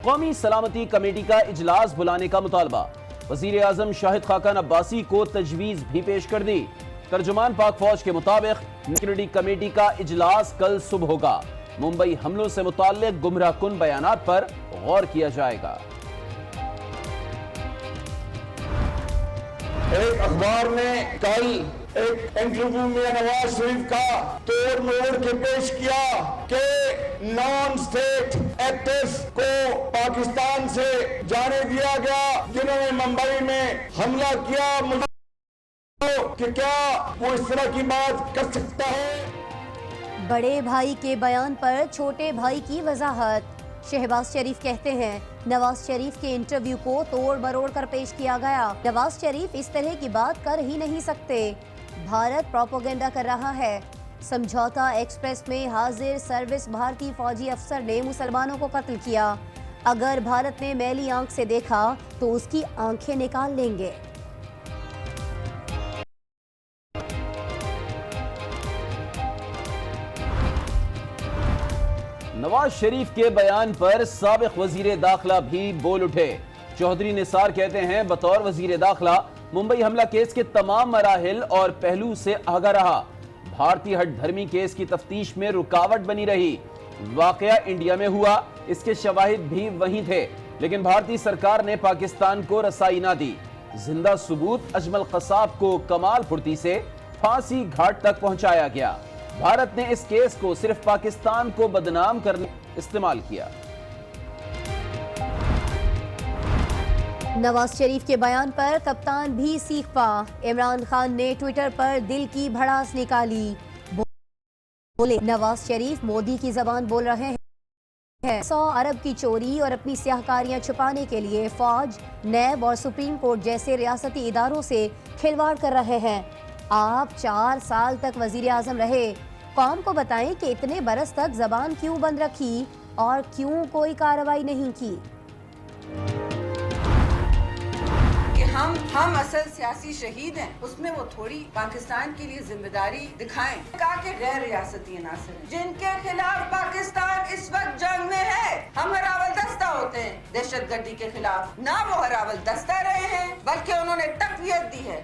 قومی سلامتی کمیٹی کا اجلاس بلانے کا مطالبہ، وزیر اعظم شاہد خاقان عباسی کو تجویز بھی پیش کر دی۔ ترجمان پاک فوج کے مطابق سیکورٹی کمیٹی کا اجلاس کل صبح ہوگا۔ ممبئی حملوں سے متعلق گمراہ کن بیانات پر غور کیا جائے گا۔ ایک اخبار نے کل ایک انٹرویو میں نواز شریف کا توڑ موڑ کے پیش کیا کہ نان اسٹیٹ ایکٹرز کو پاکستان سے جانے دیا گیا جنہوں نے ممبئی میں حملہ کیا، کہ کیا وہ اس طرح کی بات کر سکتا ہے؟ بڑے بھائی کے بیان پر چھوٹے بھائی کی وضاحت۔ شہباز شریف کہتے ہیں نواز شریف کے انٹرویو کو توڑ مروڑ کر پیش کیا گیا۔ نواز شریف اس طرح کی بات کر ہی نہیں سکتے، بھارت پروپیگنڈا کر رہا ہے۔ سمجھوتا ایکسپریس میں حاضر سروس بھارتی فوجی افسر نے مسلمانوں کو قتل کیا، اگر بھارت نے میلی آنکھ سے دیکھا تو اس کی آنکھیں نکال لیں گے۔ نواز شریف کے بیان پر سابق وزیر داخلہ بھی بول اٹھے۔ چودھری نثار کہتے ہیں بطور وزیر داخلہ ممبئی حملہ کیس کے تمام مراحل اور پہلو سے آگاہ رہا۔ بھارتی ہٹ دھرمی کیس کی تفتیش میں رکاوٹ بنی رہی۔ واقعہ انڈیا میں ہوا، اس کے شواہد بھی وہیں تھے، لیکن بھارتی سرکار نے پاکستان کو رسائی نہ دی۔ زندہ ثبوت اجمل قصاب کو کمال پھرتی سے پھانسی گھاٹ تک پہنچایا گیا۔ بھارت نے اس کیس کو صرف پاکستان کو بدنام کرنے استعمال کیا۔ نواز شریف کے بیان پر کپتان بھی سیخ پا، عمران خان نے ٹویٹر پر دل کی بھڑاس نکالی، بولے نواز شریف مودی کی زبان بول رہے ہیں۔ 100 ارب کی چوری اور اپنی سیاہکاریاں چھپانے کے لیے فوج، نیب اور سپریم کورٹ جیسے ریاستی اداروں سے کھلواڑ کر رہے ہیں۔ آپ 4 سال تک وزیر اعظم رہے، قوم کو بتائیں کہ اتنے برس تک زبان کیوں بند رکھی اور کیوں کوئی کارروائی نہیں کی۔ کہ ہم اصل سیاسی شہید ہیں، اس میں وہ تھوڑی پاکستان کے لیے ذمہ داری دکھائیں۔ کہا کہ غیر ریاستی عناصر ہیں جن کے خلاف پاکستان اس وقت جنگ میں ہے، ہم ہراول دستہ ہوتے ہیں دہشت گردی کے خلاف، نہ وہ ہراول دستہ رہے ہیں بلکہ انہوں نے تقویت دی ہے۔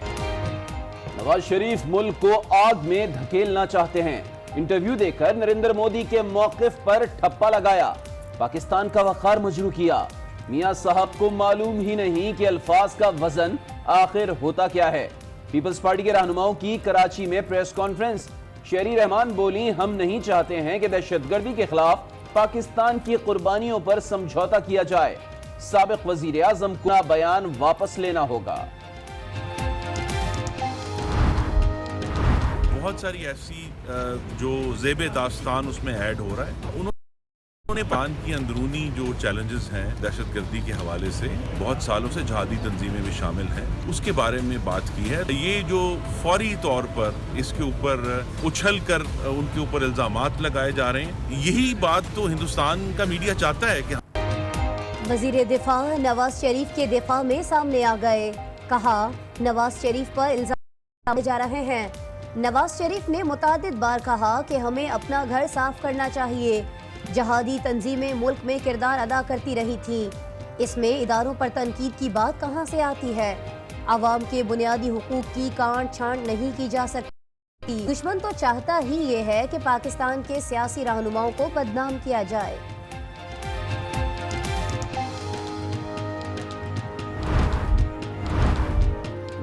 نواز شریف ملک کو آگ میں دھکیلنا چاہتے ہیں۔ انٹرویو دے کر نریندر مودی کے موقف پر ٹھپا لگایا، پاکستان کا وقار مجروح کیا۔ میاں صاحب کو معلوم ہی نہیں کہ الفاظ کا وزن آخر ہوتا کیا ہے۔ پیپلز پارٹی کے رہنماؤں کی کراچی میں پریس کانفرنس، شیری رحمان بولی ہم نہیں چاہتے ہیں کہ دہشت گردی کے خلاف پاکستان کی قربانیوں پر سمجھوتا کیا جائے۔ سابق وزیر اعظم کو بیان واپس لینا ہوگا۔ بہت ساری ایسی جو زیب داستان اس میں ایڈ ہو رہا ہے، انہوں نے پاکستان کی اندرونی جو چیلنجز ہیں دہشت گردی کے حوالے سے، بہت سالوں سے جہادی تنظیمیں بھی شامل ہیں، اس کے بارے میں بات کی ہے۔ یہ جو فوری طور پر اس کے اوپر اچھل کر ان کے اوپر الزامات لگائے جا رہے ہیں، یہی بات تو ہندوستان کا میڈیا چاہتا ہے کہ وزیر دفاع نواز شریف کے دفاع میں سامنے آ گئے، کہا نواز شریف پر الزام لگائے جا رہے ہیں۔ نواز شریف نے متعدد بار کہا کہ ہمیں اپنا گھر صاف کرنا چاہیے۔ جہادی تنظیمیں ملک میں کردار ادا کرتی رہی تھیں، اس میں اداروں پر تنقید کی بات کہاں سے آتی ہے؟ عوام کے بنیادی حقوق کی کانٹ چھانٹ نہیں کی جا سکتی۔ دشمن تو چاہتا ہی یہ ہے کہ پاکستان کے سیاسی رہنماؤں کو بدنام کیا جائے۔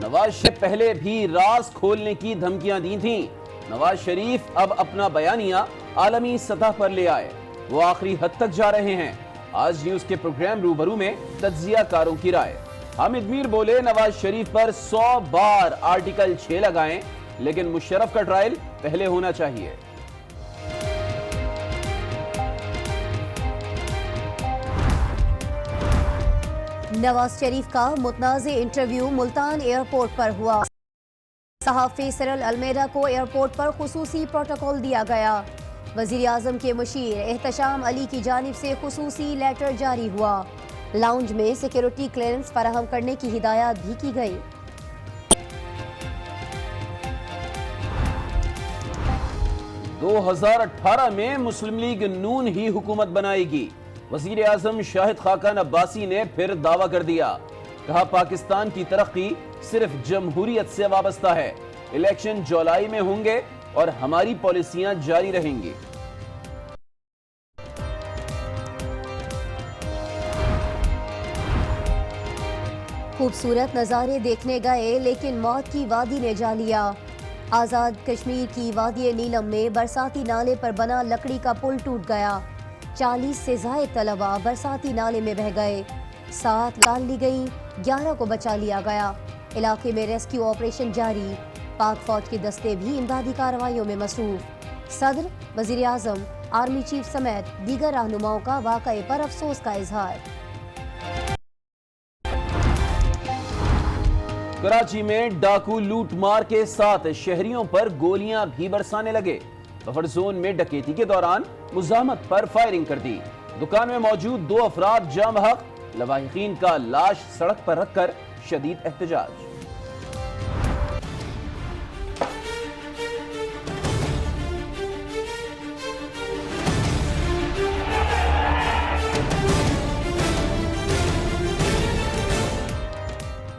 نواز شریف پہلے بھی راز کھولنے کی دھمکیاں دی تھیں۔ نواز شریف اب اپنا بیانیہ عالمی سطح پر لے آئے، وہ آخری حد تک جا رہے ہیں۔ آج نیوز کے پروگرام روبرو میں تجزیہ کاروں کی رائے۔ حامد میر بولے نواز شریف پر 100 بار آرٹیکل 6 لگائیں، لیکن مشرف کا ٹرائل پہلے ہونا چاہیے۔ نواز شریف کا متنازع انٹرویو ملتان ایئرپورٹ پر ہوا۔ صحافی سرل المیڈا کو ایئرپورٹ پر خصوصی پروٹوکول دیا گیا۔ وزیر اعظم کے مشیر احتشام علی کی جانب سے خصوصی لیٹر جاری ہوا۔ لاؤنج میں سیکیورٹی کلیئرنس فراہم کرنے کی ہدایات بھی کی گئی۔ 2018 میں مسلم لیگ نون ہی حکومت بنائے گی، وزیر اعظم شاہد خاقان عباسی نے پھر دعویٰ کر دیا، کہا پاکستان کی ترقی صرف جمہوریت سے وابستہ ہے، الیکشن جولائی میں ہوں گے اور ہماری پالیسیاں جاری رہیں گی۔ خوبصورت نظارے دیکھنے گئے لیکن موت کی وادی نے جا لیا۔ آزاد کشمیر کی وادی نیلم میں برساتی نالے پر بنا لکڑی کا پل ٹوٹ گیا، 40 سے زائد طلبہ برساتی نالے میں بہہ گئے، 7 نکال لی گئیں، 11 کو بچا لیا گیا۔ علاقے میں ریسکیو آپریشن جاری، پاک فوج کے دستے بھی امدادی کارروائیوں میں مصروف۔ صدر، وزیر اعظم، آرمی چیف سمیت دیگر رہنماؤں کا واقعے پر افسوس کا اظہار۔ کراچی میں ڈاکو لوٹ مار کے ساتھ شہریوں پر گولیاں بھی برسانے لگے، بفر زون میں ڈکیتی کے دوران مزاحمت پر فائرنگ کر دی، دکان میں موجود 2 افراد جاں بحق، لواحقین کا لاش سڑک پر رکھ کر شدید احتجاج۔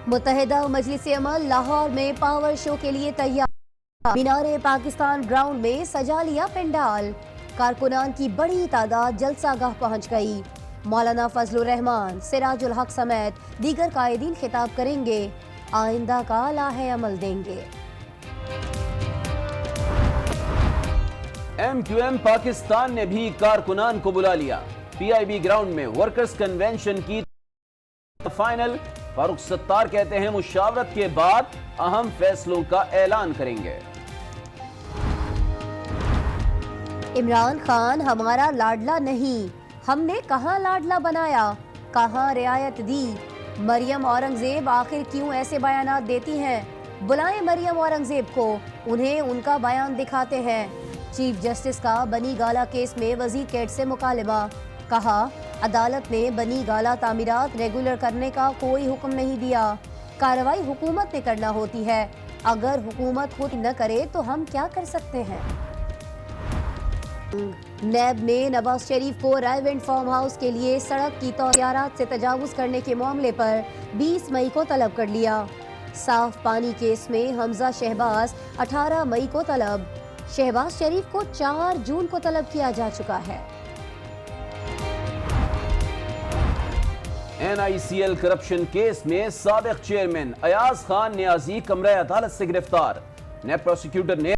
متحدہ مجلس عمل لاہور میں پاور شو کے لیے تیار، مینار پاکستان گراؤنڈ میں سجا لیا پنڈال، کارکنان کی بڑی تعداد جلسہ گاہ پہنچ گئی، مولانا فضل الرحمان، سراج الحق سمیت دیگر قائدین خطاب کریں گے، آئندہ کا لائحہ عمل دیں گے۔ ایم کیو ایم پاکستان نے بھی کارکنان کو بلا لیا، پی آئی بی گراؤنڈ میں ورکرز کنونشن کی فائنل، فاروق ستار کہتے ہیں مشاورت کے بعد اہم فیصلوں کا اعلان کریں گے۔ عمران خان ہمارا لاڈلا نہیں، ہم نے کہاں لاڈلا بنایا، کہاں رعایت دی، مریم اورنگزیب آخر کیوں ایسے بیانات دیتی ہیں، بلائیں مریم اورنگزیب کو، انہیں ان کا بیان دکھاتے ہیں۔ چیف جسٹس کا بنی گالا کیس میں وزیر کیٹ سے مکالمہ، کہا عدالت نے بنی گالا تعمیرات ریگولر کرنے کا کوئی حکم نہیں دیا، کارروائی حکومت نے کرنا ہوتی ہے، اگر حکومت خود نہ کرے تو ہم کیا کر سکتے ہیں۔ نیب نے نواز شریف کو رائے ونڈ فارم ہاؤس کے لیے سڑک کی طیارات سے تجاوز کرنے کے معاملے پر 20 مئی کو طلب کر لیا، صاف پانی کیس میں حمزہ شہباز 18 مئی کو طلب، شہباز شریف کو 4 جون کو طلب کیا جا چکا ہے۔ این آئی سی ایل کرپشن کیس میں سابق چیئرمین ایاز خان نیازی کمرہ عدالت سے گرفتار، نیب پروسیکیوٹر نے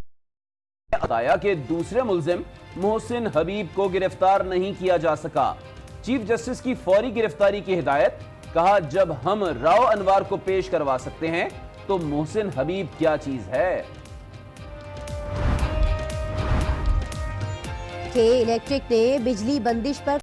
بتایا کہ دوسرے ملزم محسن حبیب کو گرفتار نہیں کیا جا سکا، چیف جسٹس کی فوری گرفتاری کی ہدایت، کہا جب ہم راؤ انوار کو پیش کروا سکتے ہیں تو محسن حبیب کیا چیز ہے۔ کہ الیکٹرک نے بجلی بندش پر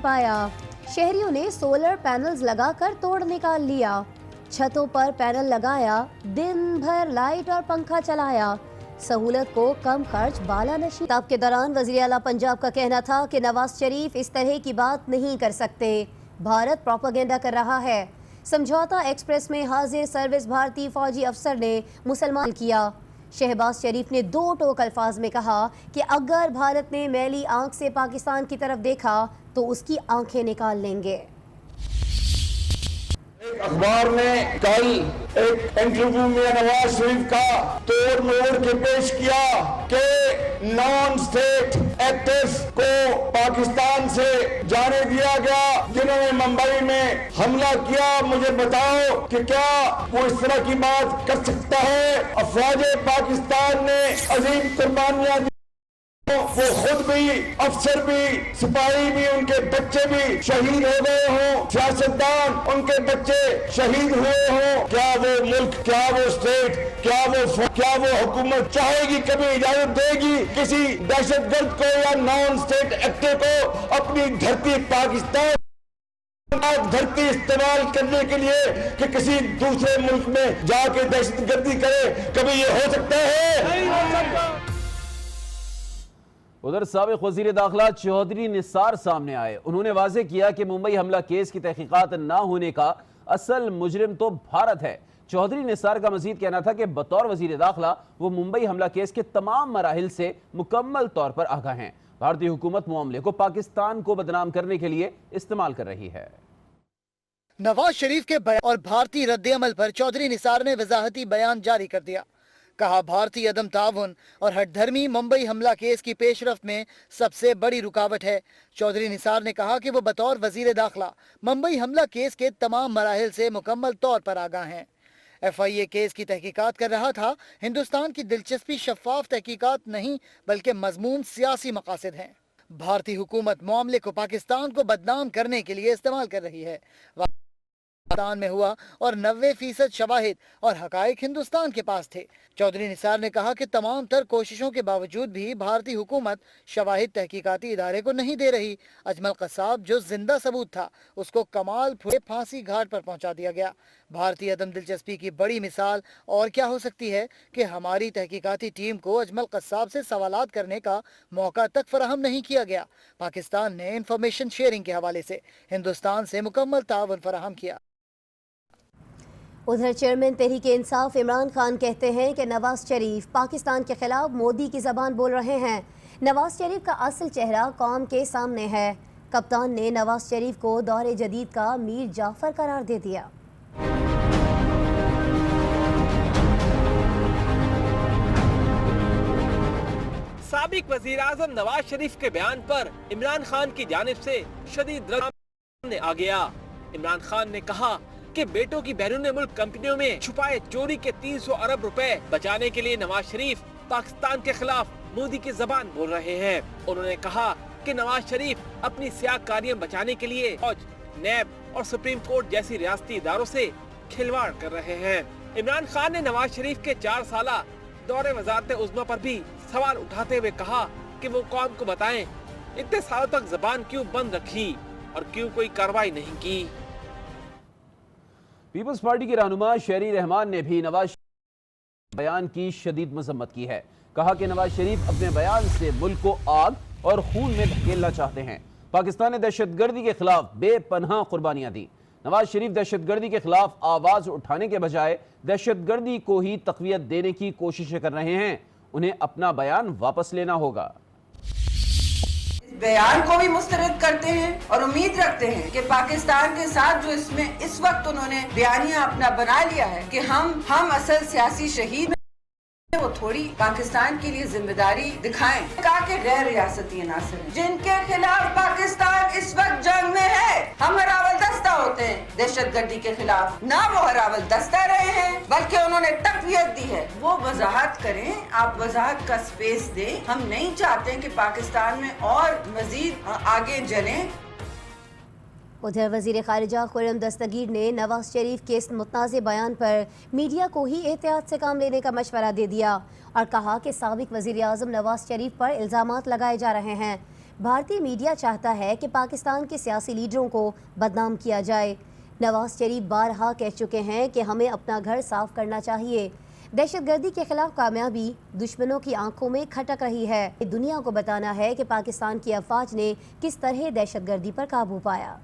پایا، شہریوں نے سولر پینلز لگا کر توڑ نکال لیا، چھتوں پر پینل لگایا، دن بھر لائٹ اور پنکھا چلایا، سہولت کو کم خرچ بالا نشی۔ خطاب کے دوران وزیر اعلیٰ پنجاب کا کہنا تھا کہ نواز شریف اس طرح کی بات نہیں کر سکتے، بھارت پروپیگنڈا کر رہا ہے۔ سمجھوتا ایکسپریس میں حاضر سروس بھارتی فوجی افسر نے مسلمان کیا، شہباز شریف نے 2 ٹوک الفاظ میں کہا کہ اگر بھارت نے میلی آنکھ سے پاکستان کی طرف دیکھا تو اس کی آنکھیں نکال لیں گے۔ اخبار نے کل ایک انٹرویو میں نواز شریف کا توڑ موڑ کے پیش کیا کہ نان اسٹیٹ ایکٹرز کو پاکستان سے جانے دیا گیا جنہوں نے ممبئی میں حملہ کیا۔ مجھے بتاؤ کہ کیا وہ اس طرح کی بات کر سکتا ہے؟ افواج پاکستان نے عظیم قربانیاں دی، وہ خود بھی، افسر بھی، سپاہی بھی، ان کے بچے بھی شہید ہو گئے ہوں، سیاستدان ان کے بچے شہید ہوئے ہوں، کیا وہ ملک، کیا وہ اسٹیٹ، کیا وہ حکومت چاہے گی، کبھی اجازت دے گی کسی دہشت گرد کو یا نان اسٹیٹ ایکٹر کو اپنی دھرتی پاکستان دھرتی استعمال کرنے کے لیے کہ کسی دوسرے ملک میں جا کے دہشت گردی کرے؟ کبھی یہ ہو سکتا ہے؟ نہیں ہو سکتا۔ ادھر سابق وزیر داخلہ چودھری نثار سامنے آئے، انہوں نے واضح کیا کہ ممبئی حملہ کیس کی تحقیقات نہ ہونے کا اصل مجرم تو بھارت ہے۔ چودھری نثار کا مزید کہنا تھا کہ بطور وزیر داخلہ وہ ممبئی حملہ کیس کے تمام مراحل سے مکمل طور پر آگاہ ہیں۔ بھارتی حکومت معاملے کو پاکستان کو بدنام کرنے کے لیے استعمال کر رہی ہے۔ نواز شریف کے بیان اور بھارتی رد عمل پر چودھری نثار نے وضاحتی بیان جاری کر دیا۔ کہا بھارتی عدم تعاون اور ہٹ دھرمی ممبئی حملہ کیس کی پیش رفت میں سب سے بڑی رکاوٹ ہے۔ چودھری نثار نے کہا کہ وہ بطور وزیر داخلہ ممبئی حملہ کیس کے تمام مراحل سے مکمل طور پر آگاہ ہیں۔ ایف آئی اے کیس کی تحقیقات کر رہا تھا۔ ہندوستان کی دلچسپی شفاف تحقیقات نہیں بلکہ مضمون سیاسی مقاصد ہیں۔ بھارتی حکومت معاملے کو پاکستان کو بدنام کرنے کے لیے استعمال کر رہی ہے۔ پاکستان میں ہوا اور 90% شواہد اور حقائق ہندوستان کے پاس تھے۔ چودھری نثار نے کہا کہ تمام تر کوششوں کے باوجود بھی بھارتی حکومت شواہد تحقیقاتی ادارے کو نہیں دے رہی۔ اجمل قصاب جو زندہ ثبوت تھا اس کو کمال پھوڑے پھانسی گھاٹ پر پہنچا دیا گیا۔ بھارتی عدم دلچسپی کی بڑی مثال اور کیا ہو سکتی ہے کہ ہماری تحقیقاتی ٹیم کو اجمل قصاب سے سوالات کرنے کا موقع تک فراہم نہیں کیا گیا۔ پاکستان نے انفارمیشن شیئرنگ کے حوالے سے ہندوستان سے مکمل تعاون فراہم کیا۔ ادھر چیئرمین تحریک انصاف عمران خان کہتے ہیں کہ نواز شریف پاکستان کے خلاف مودی کی زبان بول رہے ہیں۔ نواز شریف کا اصل چہرہ قوم کے سامنے ہے۔ کپتان نے نواز شریف کو دور جدید کا میر جعفر قرار دے دیا۔ سابق وزیر اعظم نواز شریف کے بیان پر عمران خان کی جانب سے شدید رد سامنے آ گیا۔ عمران خان نے کہا کہ بیٹوں کی بیرون ملک کمپنیوں میں چھپائے چوری کے 300 ارب روپے بچانے کے لیے نواز شریف پاکستان کے خلاف مودی کی زبان بول رہے ہیں۔ انہوں نے کہا کہ نواز شریف اپنی سیاہ کاریاں بچانے کے لیے فوج، نیب اور سپریم کورٹ جیسی ریاستی اداروں سے کھلواڑ کر رہے ہیں۔ عمران خان نے نواز شریف کے 4 سالہ دور وزارت عظمیٰ پر بھی سوال اٹھاتے ہوئے کہا کہ وہ قوم کو بتائیں اتنے سالوں تک زبان کیوں بند رکھی اور کیوں کوئی کارروائی نہیں کی۔ پیپلز پارٹی کے رہنما شہری رحمان نے بھی نواز شریف بیان کی شدید مذمت کی ہے۔ کہا کہ نواز شریف اپنے بیان سے ملک کو آگ اور خون میں دھکیلنا چاہتے ہیں۔ پاکستان نے دہشت گردی کے خلاف بے پناہ قربانیاں دی۔ نواز شریف دہشت گردی کے خلاف آواز اٹھانے کے بجائے دہشت گردی کو ہی تقویت دینے کی کوششیں کر رہے ہیں۔ انہیں اپنا بیان واپس لینا ہوگا۔ بیان کو بھی مسترد کرتے ہیں اور امید رکھتے ہیں کہ پاکستان کے ساتھ جو اس وقت انہوں نے بیانیہ اپنا بنا لیا ہے کہ ہم اصل سیاسی شہید ہیں، وہ تھوڑی پاکستان کے لیے ذمہ داری دکھائیں۔ کہا کہ غیر ریاستی عناصر ہیں جن کے خلاف پاکستان اس وقت جنگ میں ہے۔ ہم ہراول دستہ ہوتے ہیں دہشت گردی کے خلاف، نہ وہ ہراول دستہ رہے ہیں بلکہ انہوں نے تقویت دی ہے۔ وہ وضاحت کریں، آپ وضاحت کا سپیس دیں۔ ہم نہیں چاہتے کہ پاکستان میں اور مزید آگے جلیں۔ ادھر وزیر خارجہ خرم دستگیر نے نواز شریف کے اس متنازع بیان پر میڈیا کو ہی احتیاط سے کام لینے کا مشورہ دے دیا اور کہا کہ سابق وزیر اعظم نواز شریف پر الزامات لگائے جا رہے ہیں۔ بھارتی میڈیا چاہتا ہے کہ پاکستان کے سیاسی لیڈروں کو بدنام کیا جائے۔ نواز شریف بارہا کہہ چکے ہیں کہ ہمیں اپنا گھر صاف کرنا چاہیے۔ دہشت گردی کے خلاف کامیابی دشمنوں کی آنکھوں میں کھٹک رہی ہے۔ دنیا کو بتانا ہے کہ پاکستان کی افواج نے کس طرح دہشت گردی پر قابو پایا۔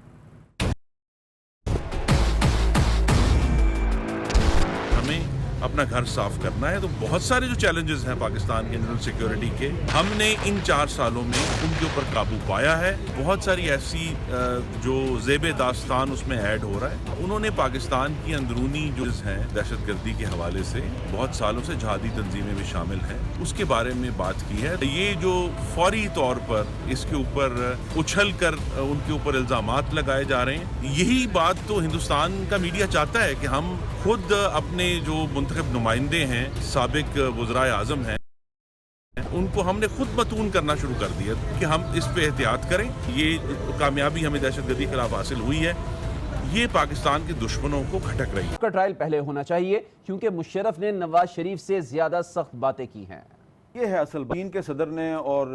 اپنا گھر صاف کرنا ہے تو بہت سارے جو چیلنجز ہیں پاکستان کے انٹرنل سیکیورٹی کے، ہم نے ان 4 سالوں میں ان کے اوپر قابو پایا ہے۔ بہت ساری ایسی جو زیب داستان اس میں ایڈ ہو رہا ہے۔ انہوں نے پاکستان کی اندرونی جو ہیں دہشت گردی کے حوالے سے بہت سالوں سے جہادی تنظیمیں بھی شامل ہیں، اس کے بارے میں بات کی ہے۔ یہ جو فوری طور پر اس کے اوپر اچھل کر ان کے اوپر الزامات لگائے جا رہے ہیں، یہی بات تو ہندوستان کا میڈیا چاہتا ہے کہ ہم خود اپنے جو منتخب نمائندے ہیں، سابق وزرائے اعظم ہیں، ان کو ہم نے خود متون کرنا شروع کر دیا کہ ہم اس پہ احتیاط کریں۔ یہ کامیابی ہمیں دہشت گردی کے خلاف حاصل ہوئی ہے، یہ پاکستان کے دشمنوں کو کھٹک رہی ہے۔ کا ٹرائل پہلے ہونا چاہیے کیونکہ مشرف نے نواز شریف سے زیادہ سخت باتیں کی ہیں۔ یہ ہے اصل چین کے صدر نے اور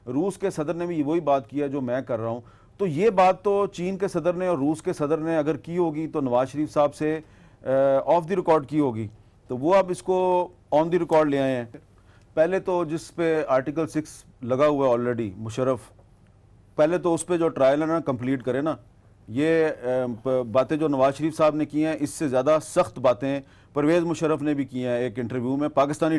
روس کے صدر نے بھی وہی بات کیا جو میں کر رہا ہوں۔ تو یہ بات تو چین کے صدر نے اور روس کے صدر نے اگر کی ہوگی تو نواز شریف صاحب سے آف دی ریکارڈ کی ہوگی، تو وہ اب اس کو آن دی ریکارڈ لے آئے ہیں۔ پہلے تو جس پہ آرٹیکل 6 لگا ہوا ہے آلریڈی مشرف، پہلے تو اس پہ جو ٹرائل ہے نا کمپلیٹ کرے نا۔ یہ باتیں جو نواز شریف صاحب نے کی ہیں اس سے زیادہ سخت باتیں پرویز مشرف نے بھی کی ہیں ایک انٹرویو میں۔ پاکستانی